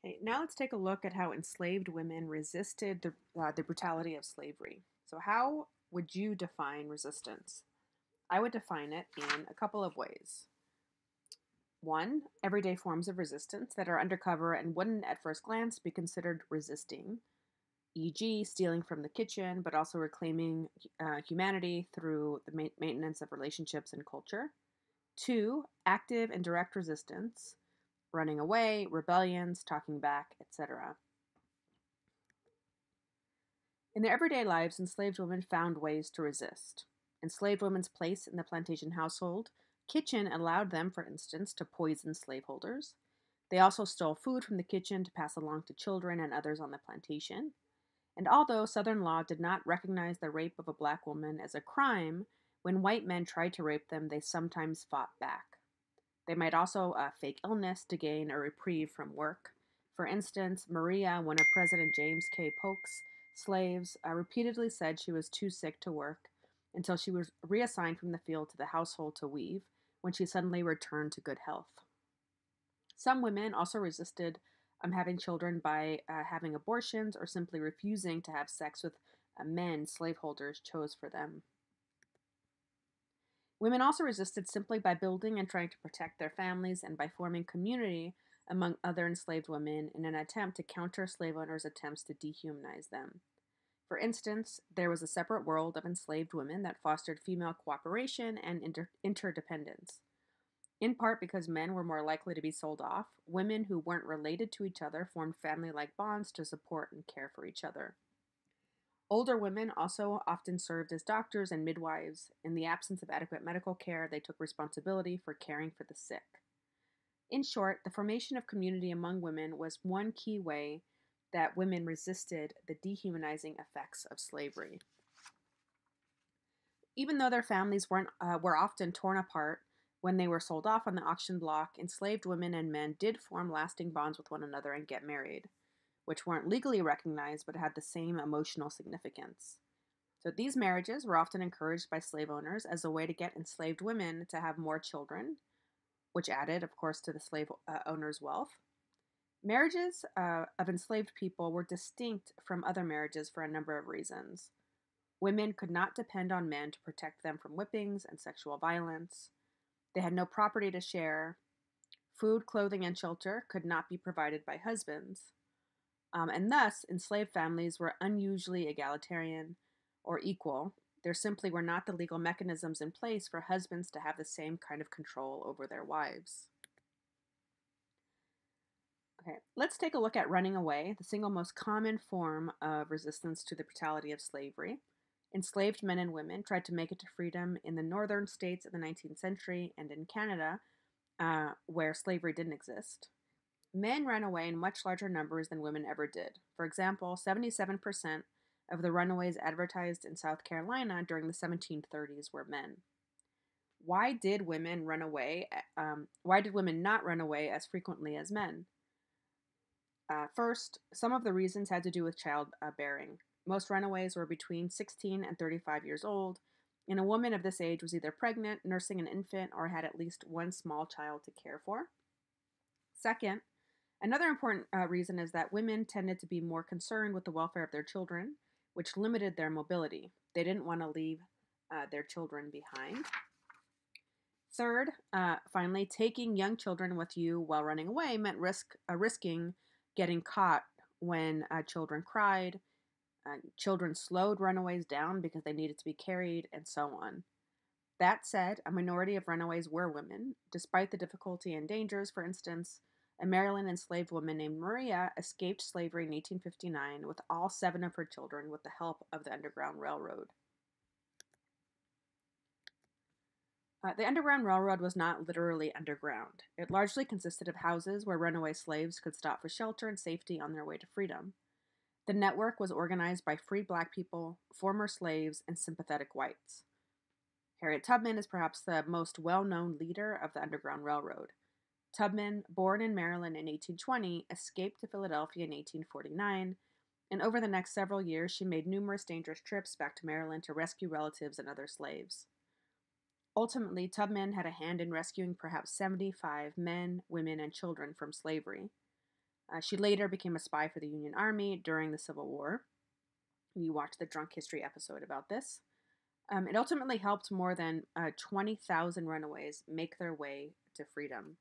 Okay, now let's take a look at how enslaved women resisted the brutality of slavery. So, how would you define resistance? I would define it in a couple of ways. One, everyday forms of resistance that are undercover and wouldn't at first glance be considered resisting, e.g., stealing from the kitchen, but also reclaiming humanity through the maintenance of relationships and culture. Two, active and direct resistance, running away, rebellions, talking back, etc. In their everyday lives, enslaved women found ways to resist. Enslaved women's place in the plantation household kitchen allowed them, for instance, to poison slaveholders. They also stole food from the kitchen to pass along to children and others on the plantation. And although Southern law did not recognize the rape of a black woman as a crime, when white men tried to rape them, they sometimes fought back. They might also fake illness to gain a reprieve from work. For instance, Maria, one of President James K. Polk's slaves, repeatedly said she was too sick to work until she was reassigned from the field to the household to weave, when she suddenly returned to good health. Some women also resisted having children by having abortions or simply refusing to have sex with men slaveholders chose for them. Women also resisted simply by building and trying to protect their families and by forming community among other enslaved women in an attempt to counter slave owners' attempts to dehumanize them. For instance, there was a separate world of enslaved women that fostered female cooperation and interdependence. In part because men were more likely to be sold off, women who weren't related to each other formed family like bonds to support and care for each other. Older women also often served as doctors and midwives. In the absence of adequate medical care, they took responsibility for caring for the sick. In short, the formation of community among women was one key way that women resisted the dehumanizing effects of slavery. Even though their families were often torn apart when they were sold off on the auction block, enslaved women and men did form lasting bonds with one another and get married, which weren't legally recognized but had the same emotional significance. So these marriages were often encouraged by slave owners as a way to get enslaved women to have more children, which added, of course, to the slave owner's wealth. Marriages of enslaved people were distinct from other marriages for a number of reasons. Women could not depend on men to protect them from whippings and sexual violence. They had no property to share. Food, clothing, and shelter could not be provided by husbands. And thus, enslaved families were unusually egalitarian or equal. There simply were not the legal mechanisms in place for husbands to have the same kind of control over their wives. Okay, let's take a look at running away, the single most common form of resistance to the brutality of slavery. Enslaved men and women tried to make it to freedom in the northern states of the 19th century and in Canada, where slavery didn't exist. Men ran away in much larger numbers than women ever did. For example, 77% of the runaways advertised in South Carolina during the 1730s were men. Why did women run away? Why did women not run away as frequently as men? First, some of the reasons had to do with childbearing. Most runaways were between 16 and 35 years old, and a woman of this age was either pregnant, nursing an infant, or had at least one small child to care for. Second, another important reason is that women tended to be more concerned with the welfare of their children, which limited their mobility. They didn't want to leave their children behind. Third, finally, taking young children with you while running away meant risking getting caught when children cried. Children slowed runaways down because they needed to be carried, and so on. That said, a minority of runaways were women. Despite the difficulty and dangers, for instance, a Maryland enslaved woman named Maria escaped slavery in 1859 with all 7 of her children with the help of the Underground Railroad. The Underground Railroad was not literally underground. It largely consisted of houses where runaway slaves could stop for shelter and safety on their way to freedom. The network was organized by free black people, former slaves, and sympathetic whites. Harriet Tubman is perhaps the most well-known leader of the Underground Railroad. Tubman, born in Maryland in 1820, escaped to Philadelphia in 1849, and over the next several years she made numerous dangerous trips back to Maryland to rescue relatives and other slaves. Ultimately, Tubman had a hand in rescuing perhaps 75 men, women, and children from slavery. She later became a spy for the Union Army during the Civil War. You watched the Drunk History episode about this. It ultimately helped more than 20,000 runaways make their way to freedom.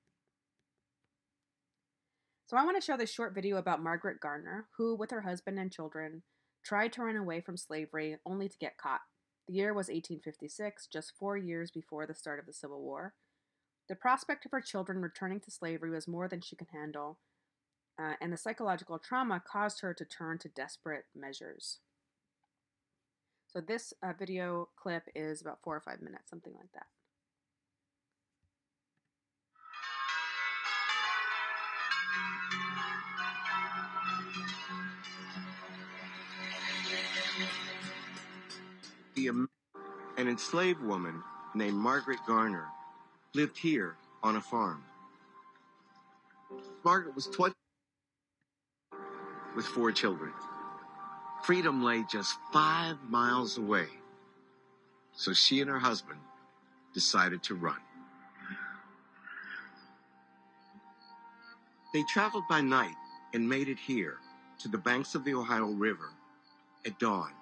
So I want to show this short video about Margaret Garner, who, with her husband and children, tried to run away from slavery only to get caught. The year was 1856, just 4 years before the start of the Civil War. The prospect of her children returning to slavery was more than she could handle, and the psychological trauma caused her to turn to desperate measures. So this video clip is about 4 or 5 minutes, something like that. An enslaved woman named Margaret Garner lived here on a farm. Margaret was 20 with 4 children. Freedom lay just 5 miles away. So she and her husband decided to run. They traveled by night and made it here to the banks of the Ohio River at dawn.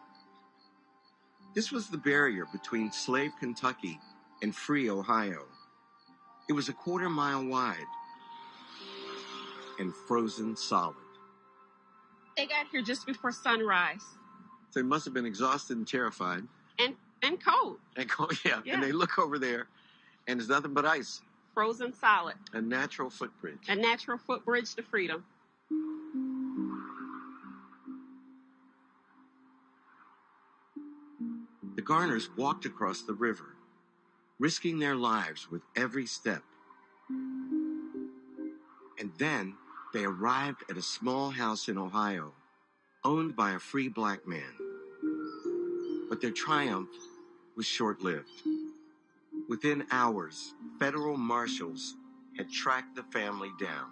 This was the barrier between slave Kentucky and free Ohio. It was a 1/4 mile wide and frozen solid. They got here just before sunrise. So they must have been exhausted and terrified. And cold. And cold, yeah. Yeah. And they look over there, and there's nothing but ice. Frozen solid. A natural footbridge. A natural footbridge to freedom. The Garners walked across the river, risking their lives with every step. And then they arrived at a small house in Ohio, owned by a free black man. But their triumph was short-lived. Within hours, federal marshals had tracked the family down.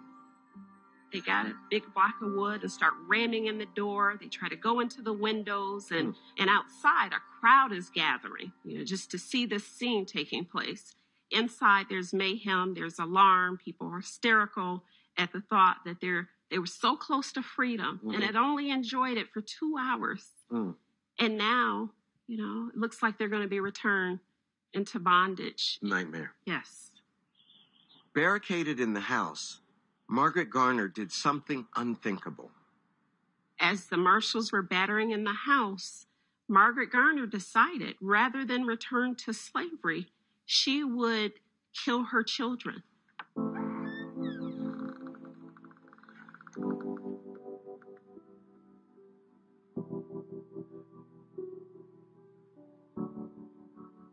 They got a big block of wood and start ramming in the door. They try to go into the windows, and outside a crowd is gathering, just to see this scene taking place. Inside there's mayhem, there's alarm, people are hysterical at the thought that they were so close to freedom and had only enjoyed it for 2 hours. And now, it looks like they're going to be returned into bondage. Nightmare. Yes. Barricaded in the house, Margaret Garner did something unthinkable. As the marshals were battering in the house, Margaret Garner decided, rather than return to slavery, she would kill her children.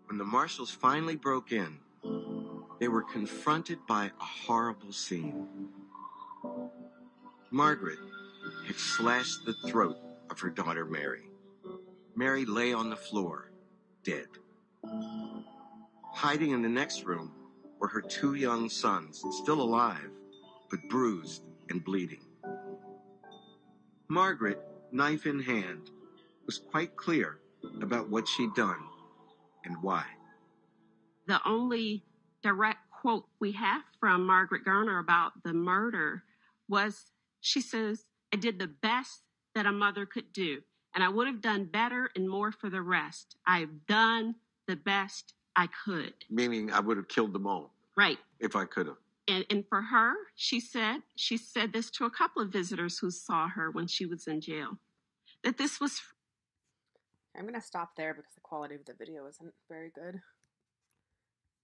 When the marshals finally broke in, they were confronted by a horrible scene. Margaret had slashed the throat of her daughter Mary. Mary lay on the floor, dead. Hiding in the next room were her 2 young sons, still alive, but bruised and bleeding. Margaret, knife in hand, was quite clear about what she'd done and why. The only direct quote we have from Margaret Garner about the murder was, she says, "I did the best that a mother could do, and I would have done better and more for the rest. I've done the best I could." Meaning I would have killed them all. Right. If I could have. And for her, she said this to a couple of visitors who saw her when she was in jail, that this was... I'm going to stop there because the quality of the video isn't very good.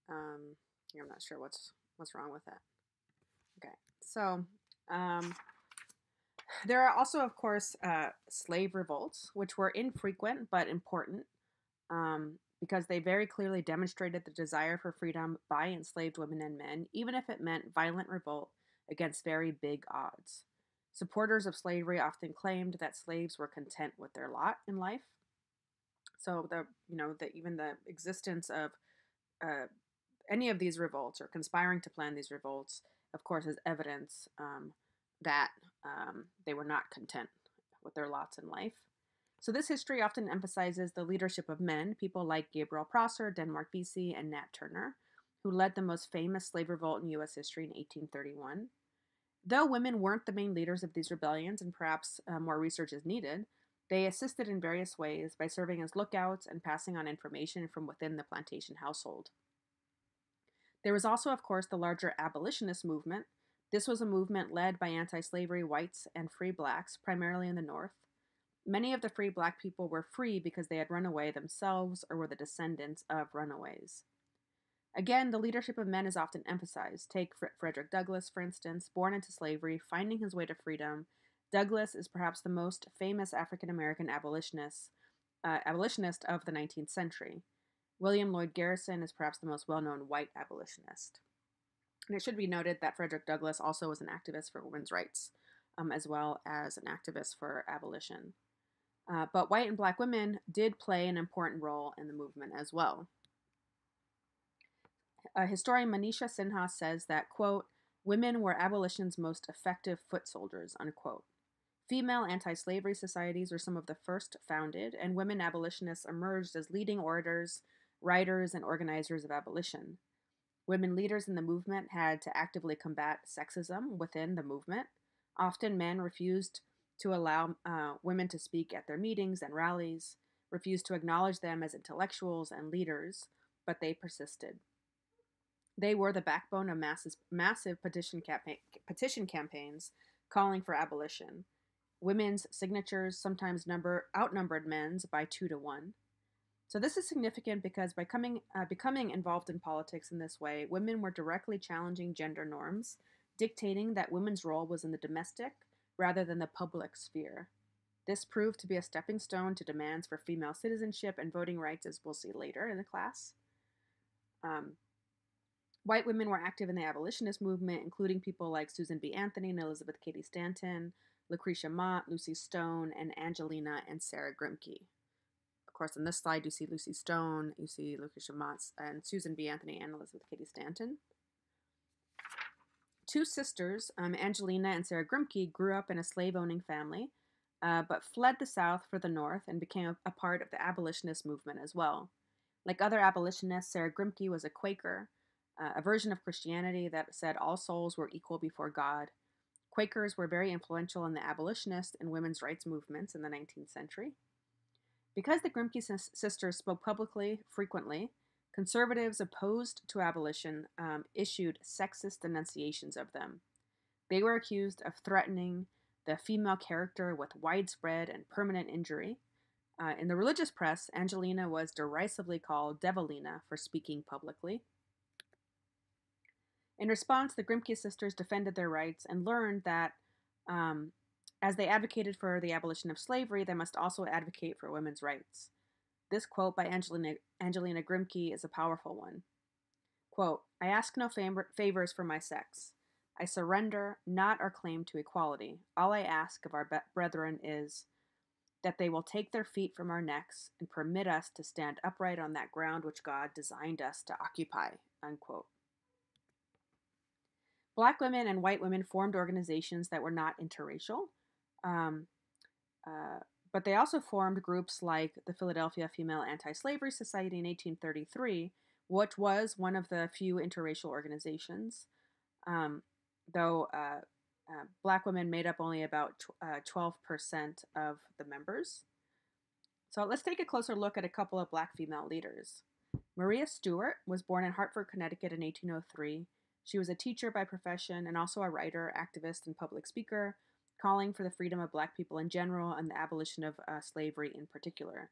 I'm not sure what's wrong with that. Okay, so there are also, of course, slave revolts, which were infrequent but important because they very clearly demonstrated the desire for freedom by enslaved women and men, even if it meant violent revolt against very big odds. Supporters of slavery often claimed that slaves were content with their lot in life. So even the existence of any of these revolts or conspiring to plan these revolts, of course, is evidence that they were not content with their lots in life. So this history often emphasizes the leadership of men, people like Gabriel Prosser, Denmark Vesey, and Nat Turner, who led the most famous slave revolt in U.S. history in 1831. Though women weren't the main leaders of these rebellions, and perhaps more research is needed, they assisted in various ways by serving as lookouts and passing on information from within the plantation household. There was also, of course, the larger abolitionist movement. This was a movement led by anti slavery whites and free blacks, primarily in the North. Many of the free black people were free because they had run away themselves or were the descendants of runaways. Again, the leadership of men is often emphasized. Take Frederick Douglass, for instance, born into slavery, finding his way to freedom. Douglass is perhaps the most famous African American abolitionist of the 19th century. William Lloyd Garrison is perhaps the most well-known white abolitionist. And it should be noted that Frederick Douglass also was an activist for women's rights, as well as an activist for abolition. But white and black women did play an important role in the movement as well. Historian Manisha Sinha says that, quote, women were abolition's most effective foot soldiers, unquote. Female anti-slavery societies were some of the first founded, and women abolitionists emerged as leading orators, writers, and organizers of abolition. Women leaders in the movement had to actively combat sexism within the movement. Often men refused to allow women to speak at their meetings and rallies, refused to acknowledge them as intellectuals and leaders, but they persisted. They were the backbone of massive petition campaigns calling for abolition. Women's signatures sometimes outnumbered men's by 2 to 1. So this is significant because by becoming involved in politics in this way, women were directly challenging gender norms, dictating that women's role was in the domestic rather than the public sphere. This proved to be a stepping stone to demands for female citizenship and voting rights, as we'll see later in the class. White women were active in the abolitionist movement, including people like Susan B. Anthony and Elizabeth Cady Stanton, Lucretia Mott, Lucy Stone, and Angelina and Sarah Grimke. Of course, on this slide, you see Lucy Stone, you see Lucretia Mott, and Susan B. Anthony and Elizabeth Cady Stanton. Two sisters, Angelina and Sarah Grimke, grew up in a slave-owning family, but fled the South for the North and became a part of the abolitionist movement as well. Like other abolitionists, Sarah Grimke was a Quaker, a version of Christianity that said all souls were equal before God. Quakers were very influential in the abolitionist and women's rights movements in the 19th century. Because the Grimke sisters spoke publicly frequently, conservatives opposed to abolition issued sexist denunciations of them. They were accused of threatening the female character with widespread and permanent injury. In the religious press, Angelina was derisively called Devilina for speaking publicly. In response, the Grimke sisters defended their rights and learned that as they advocated for the abolition of slavery, they must also advocate for women's rights. This quote by Angelina Grimke is a powerful one. Quote, I ask no favors for my sex. I surrender not our claim to equality. All I ask of our brethren is that they will take their feet from our necks and permit us to stand upright on that ground which God designed us to occupy, unquote. Black women and white women formed organizations that were not interracial, but they also formed groups like the Philadelphia Female Anti-Slavery Society in 1833, which was one of the few interracial organizations, though Black women made up only about 12% of the members. So let's take a closer look at a couple of Black female leaders. Maria Stewart was born in Hartford, Connecticut in 1803. She was a teacher by profession and also a writer, activist, and public speaker, calling for the freedom of Black people in general and the abolition of slavery in particular.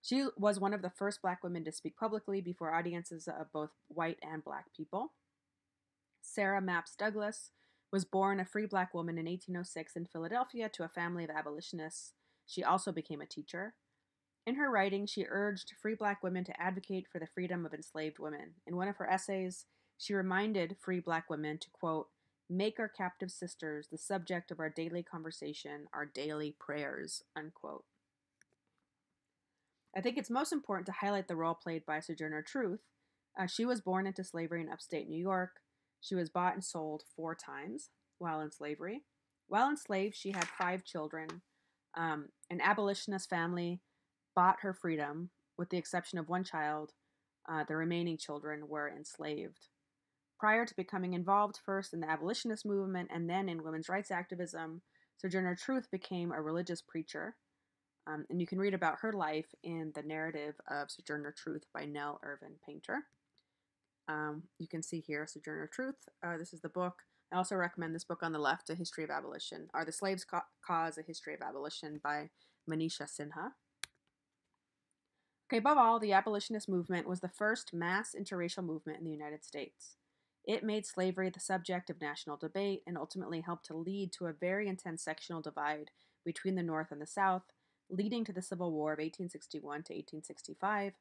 She was one of the first Black women to speak publicly before audiences of both white and Black people. Sarah Mapps Douglass was born a free Black woman in 1806 in Philadelphia to a family of abolitionists. She also became a teacher. In her writing, she urged free Black women to advocate for the freedom of enslaved women. In one of her essays, she reminded free Black women to, quote, make our captive sisters the subject of our daily conversation, our daily prayers, unquote. I think it's most important to highlight the role played by Sojourner Truth. She was born into slavery in upstate New York. She was bought and sold 4 times while in slavery. While enslaved, she had 5 children. An abolitionist family bought her freedom, with the exception of one child. The remaining children were enslaved. Prior to becoming involved first in the abolitionist movement and then in women's rights activism, Sojourner Truth became a religious preacher. And you can read about her life in The Narrative of Sojourner Truth by Nell Irvin Painter. You can see here Sojourner Truth. This is the book. I also recommend this book on the left, A History of Abolition, or The Slave's Cause, A History of Abolition by Manisha Sinha. Okay, above all, the abolitionist movement was the first mass interracial movement in the United States. It made slavery the subject of national debate and ultimately helped to lead to a very intense sectional divide between the North and the South, leading to the Civil War of 1861 to 1865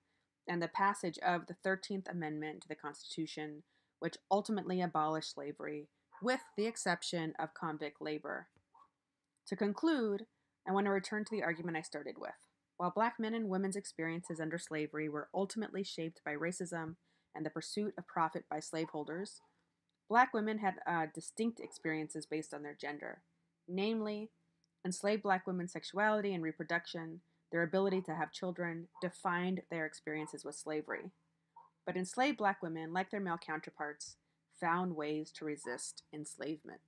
and the passage of the 13th Amendment to the Constitution, which ultimately abolished slavery, with the exception of convict labor. To conclude, I want to return to the argument I started with. While black men and women's experiences under slavery were ultimately shaped by racism and the pursuit of profit by slaveholders, black women had distinct experiences based on their gender. Namely, enslaved black women's sexuality and reproduction, their ability to have children, defined their experiences with slavery. But enslaved black women, like their male counterparts, found ways to resist enslavement.